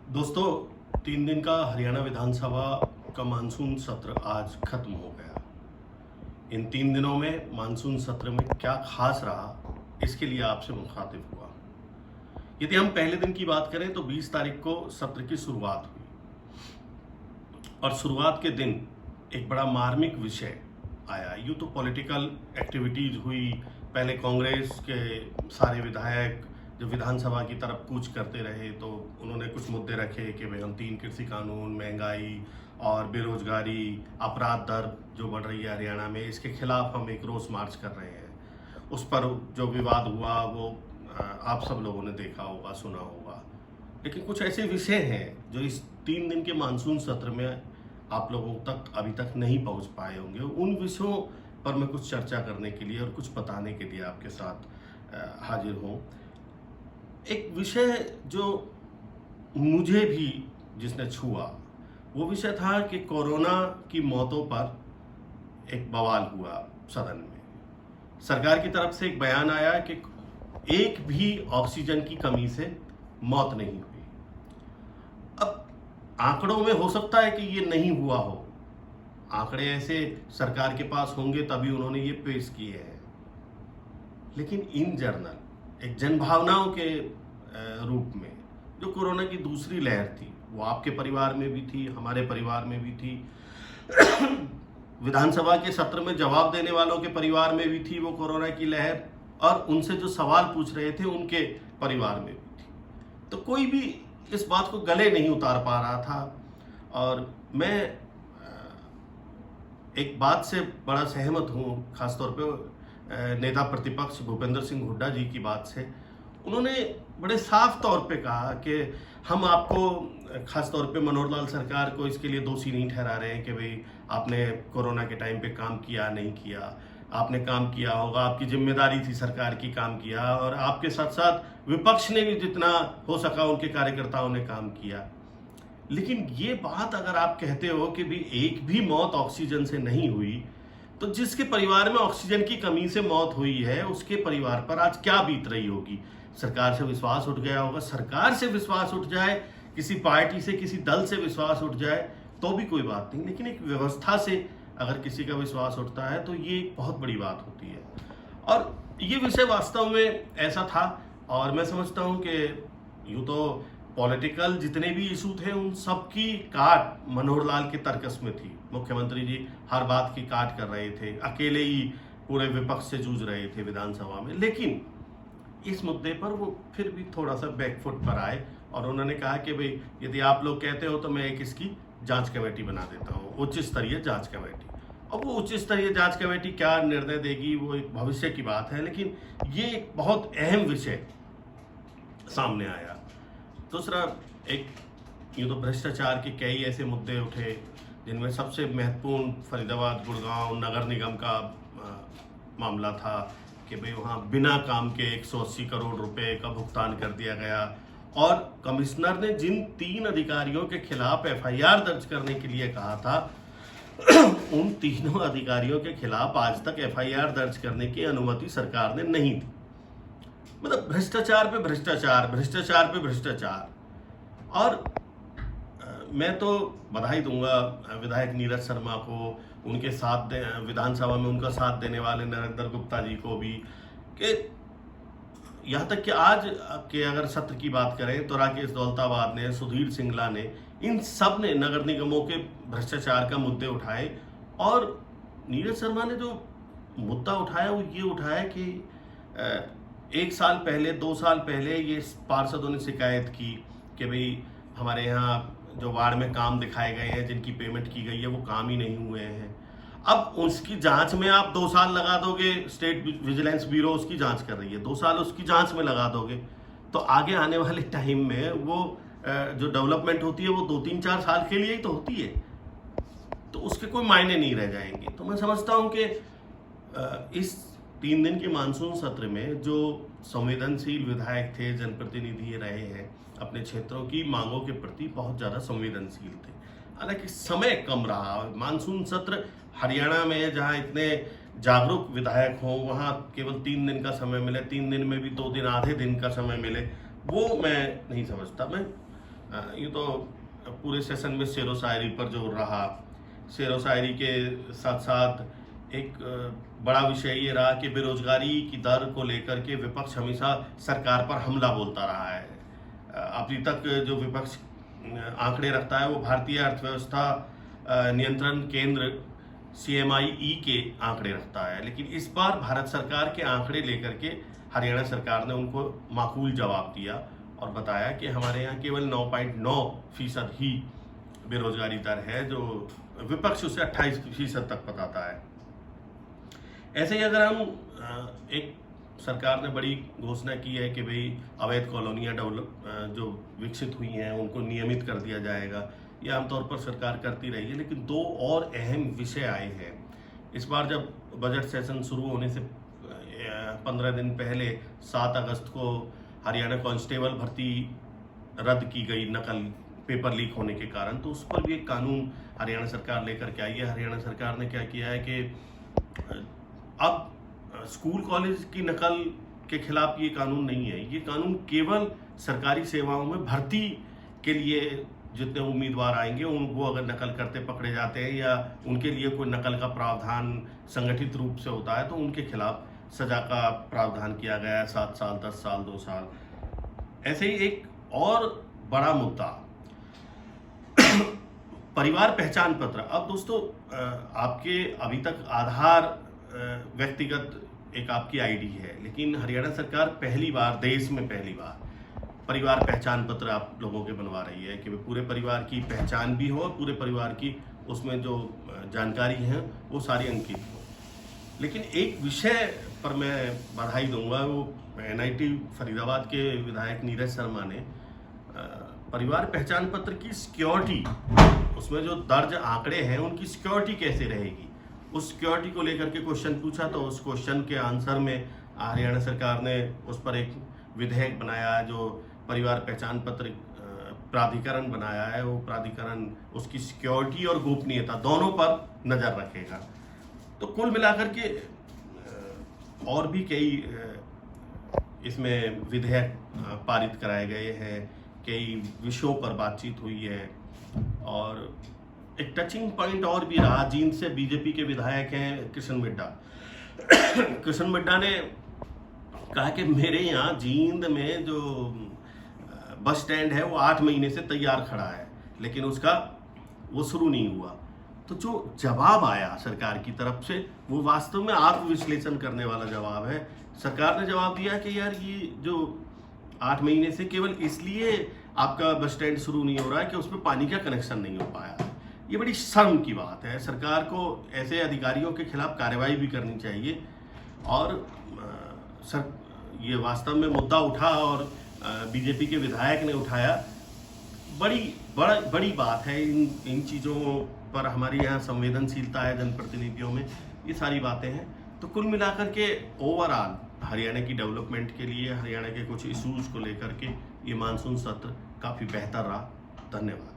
दोस्तों, 3 दिन का हरियाणा विधानसभा का मानसून सत्र आज खत्म हो गया। इन 3 दिनों में मानसून सत्र में क्या खास रहा, इसके लिए आपसे मुखातिब हुआ। यदि हम पहले दिन की बात करें तो 20 तारीख को सत्र की शुरुआत हुई और शुरुआत के दिन एक बड़ा मार्मिक विषय आया। यूँ तो पॉलिटिकल एक्टिविटीज हुई। पहले कांग्रेस के सारे विधायक जब विधानसभा की तरफ कूच करते रहे तो उन्होंने कुछ मुद्दे रखे कि भाई हम 3 कृषि कानून, महंगाई और बेरोजगारी, अपराध दर जो बढ़ रही है हरियाणा में, इसके खिलाफ हम एक रोष मार्च कर रहे हैं। उस पर जो विवाद हुआ वो आप सब लोगों ने देखा होगा, सुना होगा। लेकिन कुछ ऐसे विषय हैं जो इस 3 दिन के मानसून सत्र में आप लोगों तक अभी तक नहीं पहुंच पाए होंगे। उन विषयों पर मैं कुछ चर्चा करने के लिए और कुछ बताने के लिए आपके साथ हाजिर हूँ। एक विषय जो मुझे भी जिसने छुआ वो विषय था कि कोरोना की मौतों पर एक बवाल हुआ सदन में। सरकार की तरफ से एक बयान आया कि एक भी ऑक्सीजन की कमी से मौत नहीं हुई। अब आंकड़ों में हो सकता है कि ये नहीं हुआ हो, आंकड़े ऐसे सरकार के पास होंगे तभी उन्होंने ये पेश किए हैं, लेकिन इन जर्नल एक जनभावनाओं के रूप में जो कोरोना की दूसरी लहर थी वो आपके परिवार में भी थी, हमारे परिवार में भी थी, विधानसभा के सत्र में जवाब देने वालों के परिवार में भी थी वो कोरोना की लहर, और उनसे जो सवाल पूछ रहे थे उनके परिवार में भी थी। तो कोई भी इस बात को गले नहीं उतार पा रहा था। और मैं एक बात से बड़ा सहमत हूँ, खासतौर पे नेता प्रतिपक्ष भूपेंद्र सिंह हुड्डा जी की बात से। उन्होंने बड़े साफ तौर पे कहा कि हम आपको, खासतौर पे मनोहर लाल सरकार को, इसके लिए दोषी नहीं ठहरा रहे हैं कि भाई आपने कोरोना के टाइम पे काम किया नहीं किया। आपने काम किया होगा, आपकी जिम्मेदारी थी सरकार की, काम किया, और आपके साथ साथ विपक्ष ने भी जितना हो सका उनके कार्यकर्ताओं ने काम किया। लेकिन ये बात अगर आप कहते हो कि भी एक भी मौत ऑक्सीजन से नहीं हुई, तो जिसके परिवार में ऑक्सीजन की कमी से मौत हुई है उसके परिवार पर आज क्या बीत रही होगी। सरकार से विश्वास उठ गया होगा। सरकार से विश्वास उठ जाए, किसी पार्टी से, किसी दल से विश्वास उठ जाए तो भी कोई बात नहीं, लेकिन एक व्यवस्था से अगर किसी का विश्वास उठता है तो ये बहुत बड़ी बात होती है। और ये विषय वास्तव में ऐसा था, और मैं समझता हूँ कि यूँ तो पॉलिटिकल जितने भी इशू थे उन सब की काट मनोहर लाल के तर्कस में थी। मुख्यमंत्री जी हर बात की काट कर रहे थे, अकेले ही पूरे विपक्ष से जूझ रहे थे विधानसभा में। लेकिन इस मुद्दे पर वो फिर भी थोड़ा सा बैकफुट पर आए और उन्होंने कहा कि भाई यदि आप लोग कहते हो तो मैं एक इसकी जांच कमेटी बना देता हूँ, उच्च स्तरीय जांच कमेटी। अब वो उच्च स्तरीय जांच कमेटी क्या निर्णय देगी वो एक भविष्य की बात है, लेकिन ये एक बहुत अहम विषय सामने आया। दूसरा, एक यूँ तो भ्रष्टाचार के कई ऐसे मुद्दे उठे जिनमें सबसे महत्वपूर्ण फरीदाबाद गुड़गांव नगर निगम का मामला था कि भाई वहाँ बिना काम के 180 करोड़ रुपए का भुगतान कर दिया गया, और कमिश्नर ने जिन 3 अधिकारियों के खिलाफ एफआईआर दर्ज करने के लिए कहा था उन तीनों अधिकारियों के खिलाफ आज तक एफआईआर दर्ज करने की अनुमति सरकार ने नहीं दी। मतलब भ्रष्टाचार पे भ्रष्टाचार, भ्रष्टाचार पे भ्रष्टाचार। और मैं तो बधाई दूंगा विधायक नीरज शर्मा को, उनके साथ विधानसभा में उनका साथ देने वाले नरेंद्र गुप्ता जी को भी, कि यहाँ तक कि आज के अगर सत्र की बात करें तो राकेश दौलताबाद ने, सुधीर सिंगला ने, इन सब ने नगर निगमों के भ्रष्टाचार का मुद्दे उठाए। और नीरज शर्मा ने जो मुद्दा उठाया वो ये उठाया कि 1 साल पहले, 2 साल पहले ये पार्षदों ने शिकायत की कि भाई हमारे यहाँ जो वार्ड में काम दिखाए गए हैं, जिनकी पेमेंट की गई है, वो काम ही नहीं हुए हैं। अब उसकी जांच में आप 2 साल लगा दोगे, स्टेट विजिलेंस ब्यूरो उसकी जांच कर रही है, 2 साल उसकी जांच में लगा दोगे तो आगे आने वाले टाइम में वो जो डेवलपमेंट होती है वो 2, 3, 4 साल के लिए ही तो होती है, तो उसके कोई मायने नहीं रह जाएंगे। तो मैं समझता हूँ कि इस 3 दिन के मानसून सत्र में जो संवेदनशील विधायक थे, जनप्रतिनिधि रहे हैं, अपने क्षेत्रों की मांगों के प्रति बहुत ज़्यादा संवेदनशील थे। हालांकि समय कम रहा। मानसून सत्र हरियाणा में जहाँ इतने जागरूक विधायक हों वहाँ केवल 3 दिन का समय मिले, 3 दिन में भी 2 दिन आधे दिन का समय मिले, वो मैं नहीं समझता। मैं यूँ तो पूरे सेशन में शेरो शायरी पर जोर रहा। शेरो शायरी के साथ साथ एक बड़ा विषय ये रहा कि बेरोजगारी की दर को लेकर के विपक्ष हमेशा सरकार पर हमला बोलता रहा है। अभी तक जो विपक्ष आंकड़े रखता है वो भारतीय अर्थव्यवस्था नियंत्रण केंद्र CMIE के आंकड़े रखता है, लेकिन इस बार भारत सरकार के आंकड़े लेकर के हरियाणा सरकार ने उनको माकूल जवाब दिया और बताया कि हमारे यहाँ केवल 9.9% ही बेरोजगारी दर है, जो विपक्ष उसे 28% तक बताता है। ऐसे ही अगर हम एक सरकार ने बड़ी घोषणा की है कि भाई अवैध कॉलोनियाँ जो विकसित हुई हैं उनको नियमित कर दिया जाएगा, ये आमतौर पर सरकार करती रही है, लेकिन दो और अहम विषय आए हैं इस बार। जब बजट सेशन शुरू होने से 15 दिन पहले 7 अगस्त को हरियाणा कांस्टेबल भर्ती रद्द की गई नकल पेपर लीक होने के कारण, तो उस पर भी एक कानून हरियाणा सरकार लेकर के आई है। हरियाणा सरकार ने क्या किया है कि अब स्कूल कॉलेज की नकल के खिलाफ ये कानून नहीं है, ये कानून केवल सरकारी सेवाओं में भर्ती के लिए जितने उम्मीदवार आएंगे उनको अगर नकल करते पकड़े जाते हैं या उनके लिए कोई नकल का प्रावधान संगठित रूप से होता है तो उनके खिलाफ सजा का प्रावधान किया गया है, 7 साल, 10 साल, 2 साल। ऐसे ही एक और बड़ा मुद्दा परिवार पहचान पत्र। अब दोस्तों आपके अभी तक आधार व्यक्तिगत एक आपकी आईडी है, लेकिन हरियाणा सरकार पहली बार, देश में पहली बार परिवार पहचान पत्र आप लोगों के बनवा रही है कि पूरे परिवार की पहचान भी हो और पूरे परिवार की उसमें जो जानकारी है वो सारी अंकित हो। लेकिन एक विषय पर मैं बधाई दूंगा, वो NIT फरीदाबाद के विधायक नीरज शर्मा ने परिवार पहचान पत्र की सिक्योरिटी, उसमें जो दर्ज आंकड़े हैं उनकी सिक्योरिटी कैसे रहेगी, उस सिक्योरिटी को लेकर के क्वेश्चन पूछा। तो उस क्वेश्चन के आंसर में हरियाणा सरकार ने उस पर एक विधेयक बनाया, जो परिवार पहचान पत्र प्राधिकरण बनाया है। वो प्राधिकरण उसकी सिक्योरिटी और गोपनीयता दोनों पर नजर रखेगा। तो कुल मिलाकर के और भी कई इसमें विधेयक पारित कराए गए हैं, कई विषयों पर बातचीत हुई है। और एक टचिंग पॉइंट और भी रहा, जींद से बीजेपी के विधायक हैं कृष्ण मिड्ढा। कृष्ण मिड्ढा ने कहा कि मेरे यहाँ जींद में जो बस स्टैंड है वो 8 महीने से तैयार खड़ा है, लेकिन उसका वो शुरू नहीं हुआ। तो जो जवाब आया सरकार की तरफ से वो वास्तव में आत्मविश्लेषण करने वाला जवाब है। सरकार ने जवाब दिया कि यार ये जो 8 महीने से केवल इसलिए आपका बस स्टैंड शुरू नहीं हो रहा है कि उसमें पानी का कनेक्शन नहीं हो पाया। ये बड़ी शर्म की बात है। सरकार को ऐसे अधिकारियों के खिलाफ कार्रवाई भी करनी चाहिए। और ये वास्तव में मुद्दा उठा और बीजेपी के विधायक ने उठाया, बड़ी बात है। इन चीज़ों पर हमारी यहाँ संवेदनशीलता है जनप्रतिनिधियों में, ये सारी बातें हैं। तो कुल मिलाकर के ओवरऑल हरियाणा की डेवलपमेंट के लिए, हरियाणा के कुछ इशूज़ को लेकर के ये मानसून सत्र काफ़ी बेहतर रहा। धन्यवाद।